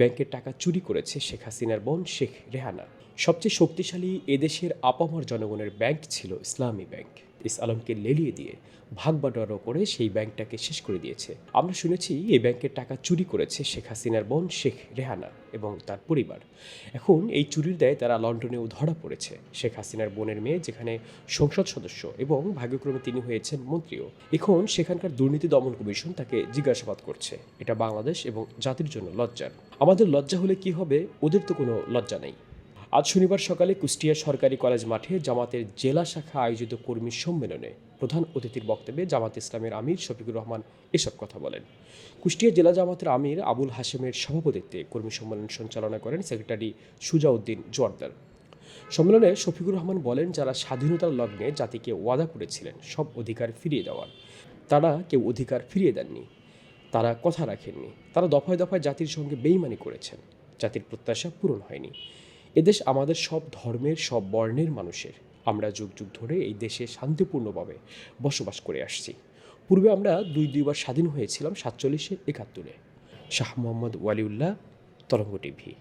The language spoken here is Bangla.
ব্যাংকের টাকা চুরি করেছে শেখ হাসিনার বোন শেখ রেহানা। সবচেয়ে শক্তিশালী এদেশের আপামর জনগণের ব্যাংক ছিল ইসলামী ব্যাংক। আলমকে লেলিয়ে দিয়ে ভাগ বাটোয়ারা করে সেই ব্যাংকটাকে শেষ করে দিয়েছে। আমরা শুনেছি এই ব্যাংকের টাকা চুরি করেছে শেখ হাসিনার বোন শেখ রেহানা এবং তার পরিবার। এখন এই চুরির দায়ে তারা লন্ডনেও ধরা পড়েছে। শেখ হাসিনার বোনের মেয়ে যেখানে সংসদ সদস্য এবং ভাগ্যক্রমে তিনি হয়েছেন মন্ত্রীও। এখন সেখানকার দুর্নীতি দমন কমিশন তাকে জিজ্ঞাসাবাদ করছে। এটা বাংলাদেশ এবং জাতির জন্য লজ্জার। আমাদের লজ্জা হলে কি হবে, ওদের তো কোনো লজ্জা নেই। আজ শনিবার সকালে কুষ্টিয়া সরকারি কলেজ মাঠে জামাতের জেলা শাখা আয়োজিত কর্মী সম্মেলনে প্রধান অতিথির বক্তব্যে জামাত ইসলামের আমির শফিকুর রহমান এসব কথা বলেন। কুষ্টিয়া জেলা জামাতের আমির আবুল হাশেমের সভাপতিত্বে কর্মী সম্মেলন সঞ্চালনা করেন সেক্রেটারি সুজাউদ্দিন জোয়ারদার। সম্মেলনে শফিকুর রহমান বলেন, যারা স্বাধীনতার লগ্নে জাতিকে ওয়াদা করেছিলেন সব অধিকার ফিরিয়ে দেওয়ার, তারা কেউ অধিকার ফিরিয়ে দেননি, তারা কথা রাখেননি, তারা দফায় দফায় জাতির সঙ্গে বেইমানি করেছেন। জাতির প্রত্যাশা পূরণ হয়নি। এদেশ আমাদের সব ধর্মের, সব বর্ণের মানুষের। আমরা যুগ যুগ ধরে এই দেশে শান্তিপূর্ণভাবে বসবাস করে আসছি। পূর্বে আমরা দুইবার স্বাধীন হয়েছিলাম, 47-এ, 71-এ। শাহ মোহাম্মদ ওয়ালিউল্লাহ, তরঙ্গ টিভি।